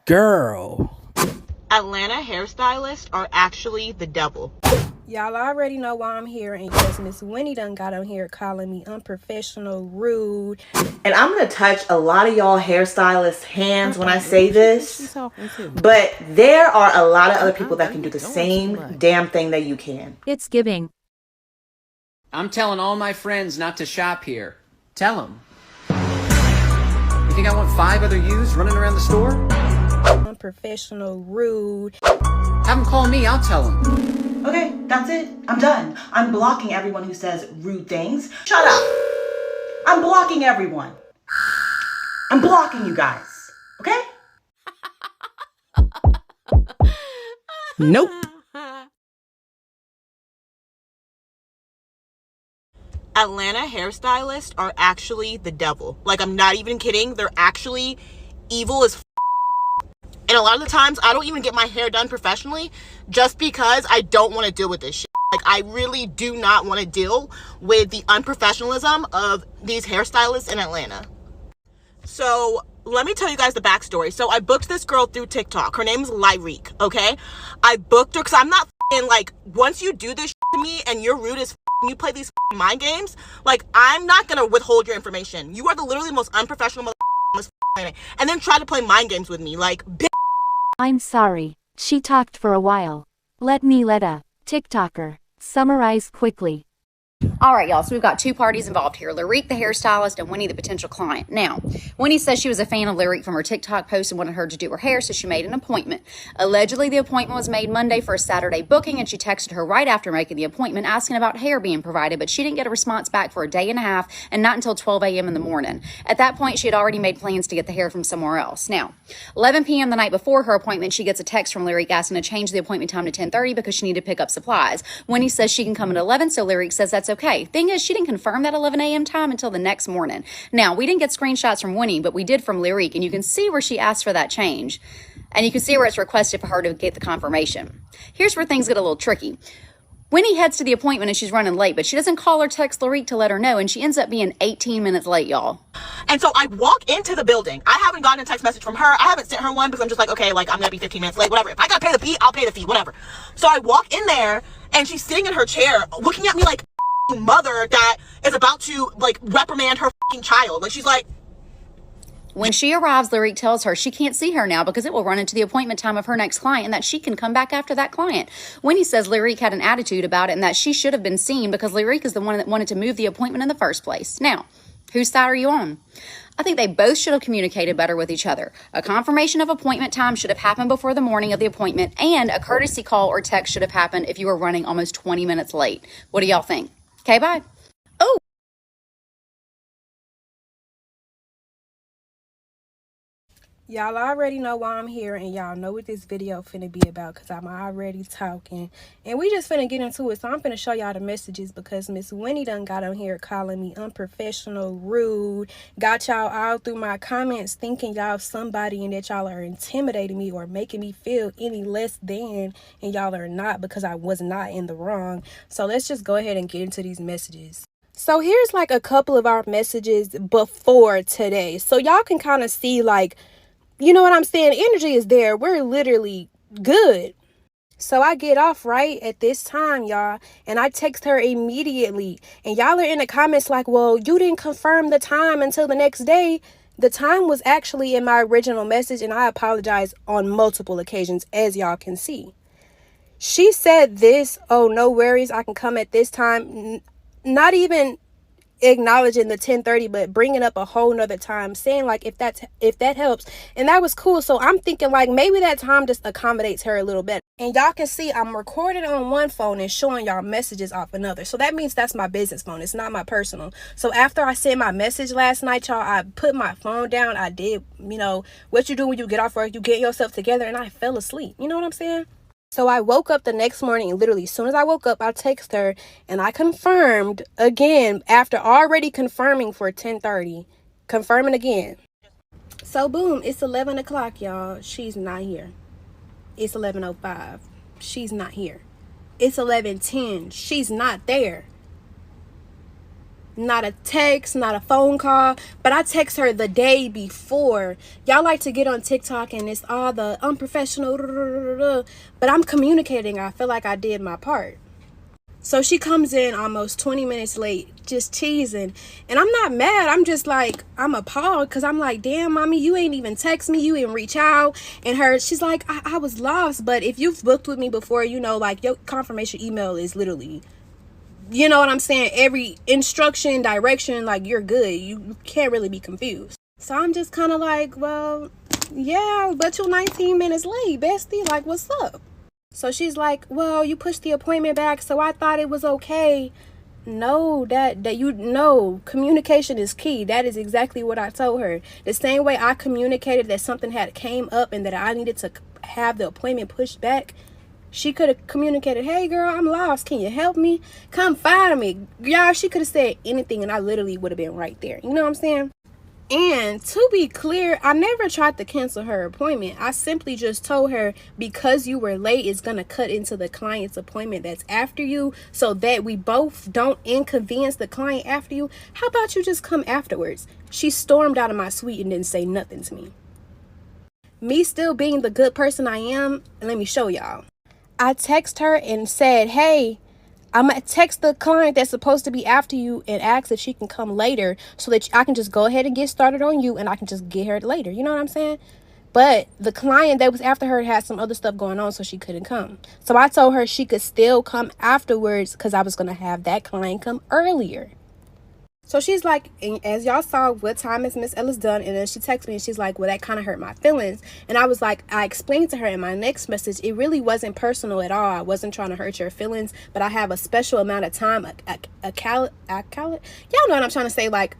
Girl. Atlanta hairstylists are actually the devil. Y'all already know why I'm here, and yes, Miss Winnie done got on here calling me unprofessional, rude. And I'm gonna touch a lot of y'all hairstylists' hands when I say this, but there are a lot of other people that can do the same damn thing that you can. It's giving. I'm telling all my friends not to shop here. Tell them. You think I want 5 other yous running around the store? Unprofessional, rude. Have them call me, I'll tell them. Okay, that's it. I'm done. I'm blocking everyone who says rude things. Shut up. I'm blocking everyone. I'm blocking you guys. Okay? Nope. Atlanta hairstylists are actually the devil. Like, I'm not even kidding. They're actually evil as f***. And a lot of the times, I don't even get my hair done professionally just because I don't want to deal with this shit. Like, I really do not want to deal with the unprofessionalism of these hairstylists in Atlanta. So let me tell you guys the backstory. So I booked this girl through TikTok. Her name's Lyrique, okay? I booked her because I'm not like, once you do this shit to me and you're rude as you play these mind games, like, I'm not gonna withhold your information. You are the literally most unprofessional on this planet. And then try to play mind games with me, like, bitch. I'm sorry. She talked for a while. Let me let a TikToker summarize quickly. All right, y'all, so we've got 2 parties involved here, Lyrique, the hairstylist, and Winnie, the potential client. Now, Winnie says she was a fan of Lyrique from her TikTok post and wanted her to do her hair, so she made an appointment. Allegedly, the appointment was made Monday for a Saturday booking, and she texted her right after making the appointment asking about hair being provided, but she didn't get a response back for a day and a half and not until 12 a.m. in the morning. At that point, she had already made plans to get the hair from somewhere else. Now, 11 p.m. the night before her appointment, she gets a text from Lyrique asking to change the appointment time to 10:30 because she needed to pick up supplies. Winnie says she can come at 11, so Lyrique says that's okay. Thing is, she didn't confirm that 11 a.m. time until the next morning. Now, we didn't get screenshots from Winnie, but we did from Lyrique, and you can see where she asked for that change. And you can see where it's requested for her to get the confirmation. Here's where things get a little tricky. Winnie heads to the appointment and she's running late, but she doesn't call or text Lyrique to let her know, and she ends up being 18 minutes late, y'all. And so I walk into the building. I haven't gotten a text message from her. I haven't sent her one because I'm just like, okay, like, I'm gonna be 15 minutes late, whatever. If I gotta pay the fee, I'll pay the fee, whatever. So I walk in there and she's sitting in her chair looking at me like mother that is about to, like, reprimand her child. Like, she's like... When she arrives, Lyrique tells her she can't see her now because it will run into the appointment time of her next client and that she can come back after that client. Winnie says Lyrique had an attitude about it and that she should have been seen because Lyrique is the one that wanted to move the appointment in the first place. Now, whose side are you on? I think they both should have communicated better with each other. A confirmation of appointment time should have happened before the morning of the appointment, and a courtesy call or text should have happened if you were running almost 20 minutes late. What do y'all think? Okay, bye. Oh. Y'all already know why I'm here, and y'all know what this video finna be about because I'm already talking. And we just finna get into it. So I'm finna show y'all the messages because Miss Winnie done got on here calling me unprofessional, rude. Got y'all all through my comments thinking y'all somebody and that y'all are intimidating me or making me feel any less than, and y'all are not because I was not in the wrong. So let's just go ahead and get into these messages. So here's like a couple of our messages before today. So y'all can kind of see, like, you know what I'm saying? Energy is there. We're literally good. So I get off right at this time, y'all, and I text her immediately. And y'all are in the comments like, well, you didn't confirm the time until the next day. The time was actually in my original message, and I apologize on multiple occasions, as y'all can see. She said this, oh, no worries, I can come at this time. Not even acknowledging the 10:30, but bringing up a whole nother time, saying like if that helps. And that was cool. So I'm thinking like maybe that time just accommodates her a little bit. And y'all can see I'm recorded on one phone and showing y'all messages off another, so that means that's my business phone. It's not my personal. So after I sent my message last night, y'all, I put my phone down. I did, you know what you do when you get off work, you get yourself together, and I fell asleep. You know what I'm saying? So I woke up the next morning, and literally as soon as I woke up, I texted her and I confirmed again after already confirming for 10:30, confirming again. So boom, it's 11 o'clock, y'all. She's not here. It's 11:05. She's not here. It's 11:10. She's not there. not a text, not a phone call, but I text her the day before. Y'all like to get on TikTok and it's all the unprofessional, but I'm communicating. I feel like I did my part. So she comes in almost 20 minutes late, just teasing. And I'm not mad. I'm just like, I'm appalled because I'm like, damn, mommy, you ain't even text me. You didn't reach out. And she's like, I was lost. But if you've booked with me before, you know, like your confirmation email is literally, you know what I'm saying? Every instruction, direction, like you're good. You can't really be confused. So I'm just kind of like, well, yeah, but you're 19 minutes late, bestie. Like, what's up? So she's like, well, you pushed the appointment back, so I thought it was okay. No, communication is key. That is exactly what I told her. The same way I communicated that something had came up and that I needed to have the appointment pushed back, she could have communicated, hey girl, I'm lost. Can you help me? Come find me. Y'all, she could have said anything and I literally would have been right there. You know what I'm saying? And to be clear, I never tried to cancel her appointment. I simply just told her, because you were late, it's going to cut into the client's appointment that's after you, so that we both don't inconvenience the client after you. How about you just come afterwards? She stormed out of my suite and didn't say nothing to me. Me still being the good person I am, let me show y'all. I text her and said, hey, I'm going to text the client that's supposed to be after you and ask if she can come later so that I can just go ahead and get started on you and I can just get her later. You know what I'm saying? But the client that was after her had some other stuff going on, so she couldn't come. So I told her she could still come afterwards because I was going to have that client come earlier. So she's like, as y'all saw, what time is Miss Ellis done? And then she texts me and she's like, well, that kind of hurt my feelings. And I was like, I explained to her in my next message, it really wasn't personal at all. I wasn't trying to hurt your feelings, but I have a special amount of time, y'all know what I'm trying to say, like,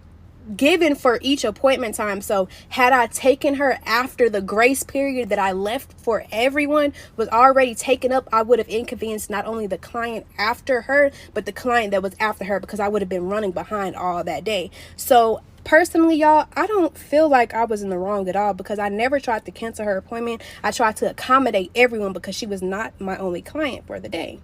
given for each appointment time. So had I taken her after the grace period that I left for everyone was already taken up, I would have inconvenienced not only the client after her, but the client that was after her, because I would have been running behind all that day. So personally, y'all, I don't feel like I was in the wrong at all, because I never tried to cancel her appointment. I tried to accommodate everyone because she was not my only client for the day.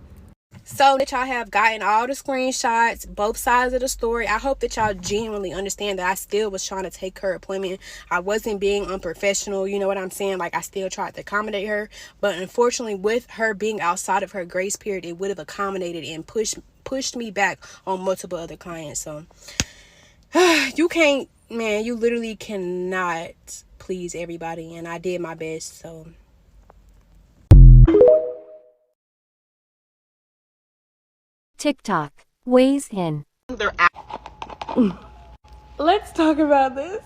So that y'all have gotten all the screenshots, both sides of the story. I hope that y'all genuinely understand that I still was trying to take her appointment. I wasn't being unprofessional, you know what I'm saying? Like, I still tried to accommodate her. But unfortunately, with her being outside of her grace period, it would have accommodated and pushed me back on multiple other clients. So you can't, man, you literally cannot please everybody. And I did my best, so... TikTok weighs in. Let's talk about this.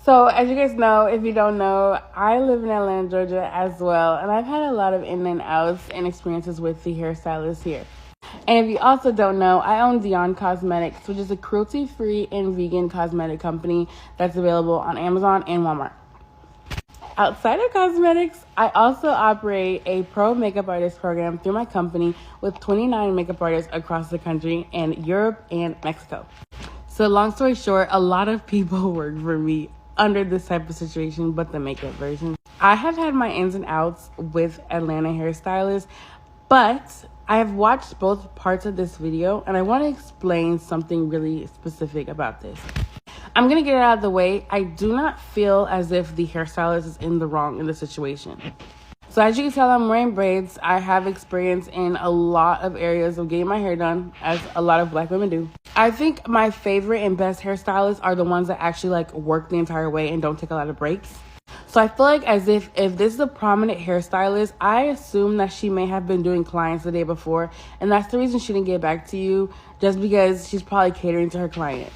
So, as you guys know, if you don't know, I live in Atlanta, Georgia as well, and I've had a lot of in and outs and experiences with the hairstylist here. And if you also don't know, I own Dion Cosmetics, which is a cruelty-free and vegan cosmetic company that's available on Amazon and Walmart. Outside of cosmetics, I also operate a pro makeup artist program through my company with 29 makeup artists across the country and Europe and Mexico. So long story short, a lot of people work for me under this type of situation, but the makeup version. I have had my ins and outs with Atlanta hairstylists, but I have watched both parts of this video and I want to explain something really specific about this. I'm going to get it out of the way. I do not feel as if the hairstylist is in the wrong in the situation. So as you can tell, I'm wearing braids. I have experience in a lot of areas of getting my hair done, as a lot of black women do. I think my favorite and best hairstylists are the ones that actually like work the entire way and don't take a lot of breaks. So I feel like as if this is a prominent hairstylist, I assume that she may have been doing clients the day before, and that's the reason she didn't get back to you, just because she's probably catering to her client.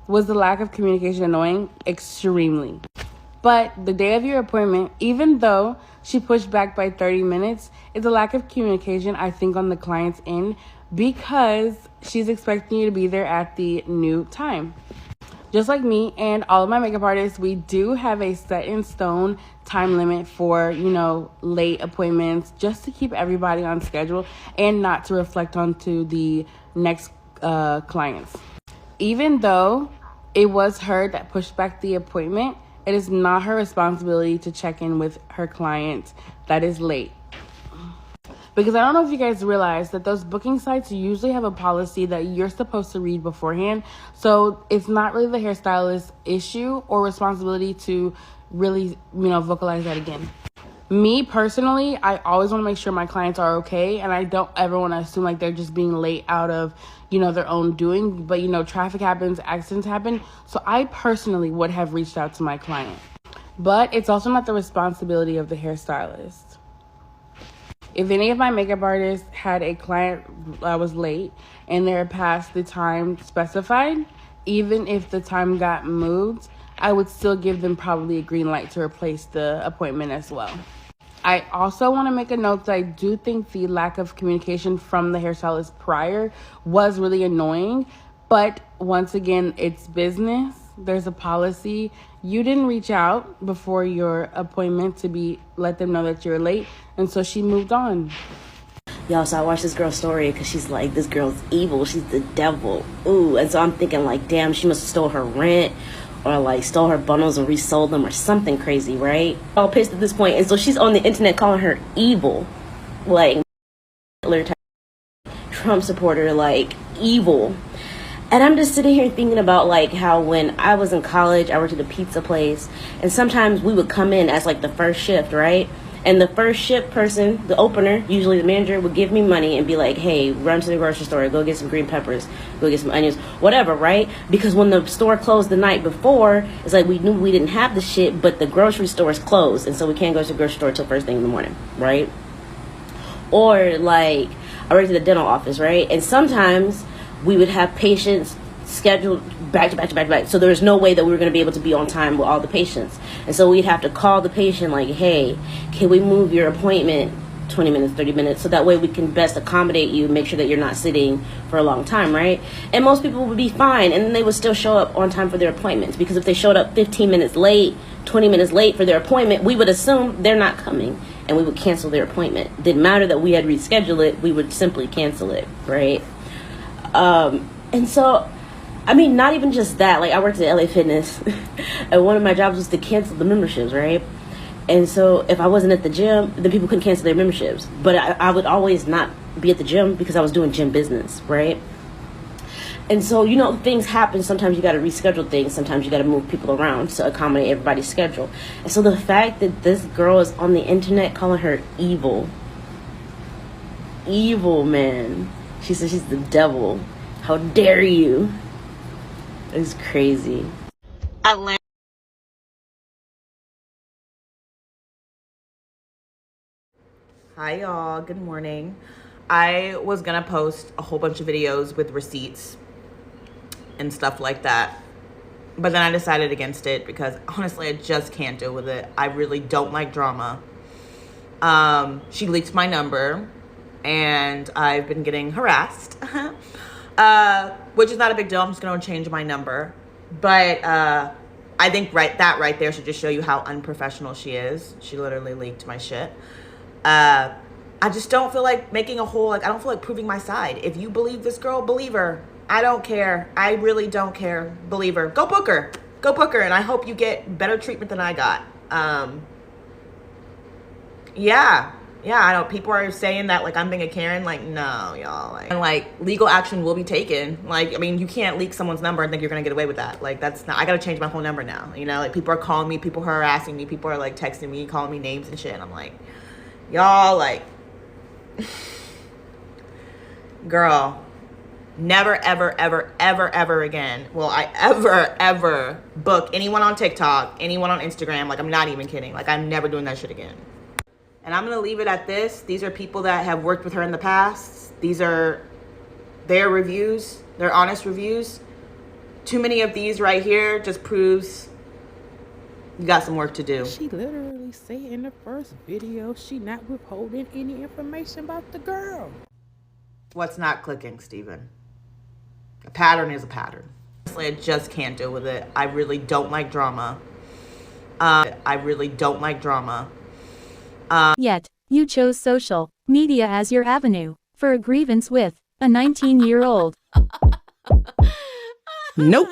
Was the lack of communication annoying? Extremely. But the day of your appointment, even though she pushed back by 30 minutes, it's a lack of communication, I think, on the client's end, because she's expecting you to be there at the new time. Just like me and all of my makeup artists, we do have a set in stone time limit for, late appointments, just to keep everybody on schedule and not to reflect onto the next clients. Even though it was her that pushed back the appointment, it is not her responsibility to check in with her client that is late. Because I don't know if you guys realize that those booking sites usually have a policy that you're supposed to read beforehand. So it's not really the hairstylist's issue or responsibility to really, vocalize that again. Me personally, I always want to make sure my clients are okay, and I don't ever want to assume like they're just being late out of, their own doing. But, traffic happens, accidents happen. So I personally would have reached out to my client. But it's also not the responsibility of the hairstylist. If any of my makeup artists had a client that was late and they're past the time specified, even if the time got moved, I would still give them probably a green light to replace the appointment as well. I also want to make a note that I do think the lack of communication from the hairstylist prior was really annoying. But once again, it's business. There's a policy. You didn't reach out before your appointment to let them know that you're late. And so she moved on. Yo, so I watched this girl's story because she's like, this girl's evil. She's the devil. Ooh, and so I'm thinking like, damn, she must have stole her rent or like stole her bundles and resold them or something crazy, right? All pissed at this point. And so she's on the internet calling her evil. Like, Trump supporter, like, evil. And I'm just sitting here thinking about like how when I was in college, I worked at a pizza place, and sometimes we would come in as like the first shift, right? And the first shift person, the opener, usually the manager, would give me money and be like, hey, run to the grocery store, go get some green peppers, go get some onions, whatever, right? Because when the store closed the night before, it's like we knew we didn't have the shit, but the grocery store is closed, and so we can't go to the grocery store till first thing in the morning, right? Or like, I worked at the dental office, right? And sometimes we would have patients scheduled back to back to back to back. So there was no way that we were going to be able to be on time with all the patients. And so we'd have to call the patient like, hey, can we move your appointment 20 minutes, 30 minutes? So that way we can best accommodate you, make sure that you're not sitting for a long time, right? And most people would be fine. And then they would still show up on time for their appointments. Because if they showed up 15 minutes late, 20 minutes late for their appointment, we would assume they're not coming. And we would cancel their appointment. It didn't matter that we had rescheduled it. We would simply cancel it, right? And so, I mean, not even just that, like I worked at LA Fitness and one of my jobs was to cancel the memberships, right? And so if I wasn't at the gym, then people couldn't cancel their memberships. But I would always not be at the gym because I was doing gym business, right? And so, things happen. Sometimes you got to reschedule things. Sometimes you got to move people around to accommodate everybody's schedule. And so the fact that this girl is on the internet calling her evil, man. She says she's the devil. How dare you? It's crazy. Atlanta. Hi y'all, good morning. I was gonna post a whole bunch of videos with receipts and stuff like that, but then I decided against it because honestly I just can't deal with it. I really don't like drama. She leaked my number and I've been getting harassed. Which is not a big deal. I'm just going to change my number. But I think that right there should just show you how unprofessional she is. She literally leaked my shit. I just don't feel like making a whole, I don't feel like proving my side. If you believe this girl, believe her. I don't care. I really don't care. Believe her. Go book her. Go book her. And I hope you get better treatment than I got. Yeah, I know people are saying that like I'm being a Karen. Like, no, y'all. And like legal action will be taken. Like, I mean, you can't leak someone's number and think you're gonna get away with that. Like, that's not. I gotta change my whole number now. Like people are calling me, people are harassing me, people are like texting me, calling me names and shit. And I'm like, y'all, like, girl, never, ever, ever, ever, ever again will I ever book anyone on TikTok, anyone on Instagram. Like, I'm not even kidding. Like, I'm never doing that shit again. And I'm going to leave it at this. These are people that have worked with her in the past. These are their reviews, their honest reviews. Too many of these right here just proves you got some work to do. She literally said in the first video she not withholding any information about the girl. What's not clicking, Steven? A pattern is a pattern. Honestly, I just can't deal with it. I really don't like drama. Yet, you chose social media as your avenue for a grievance with a 19-year-old. Nope.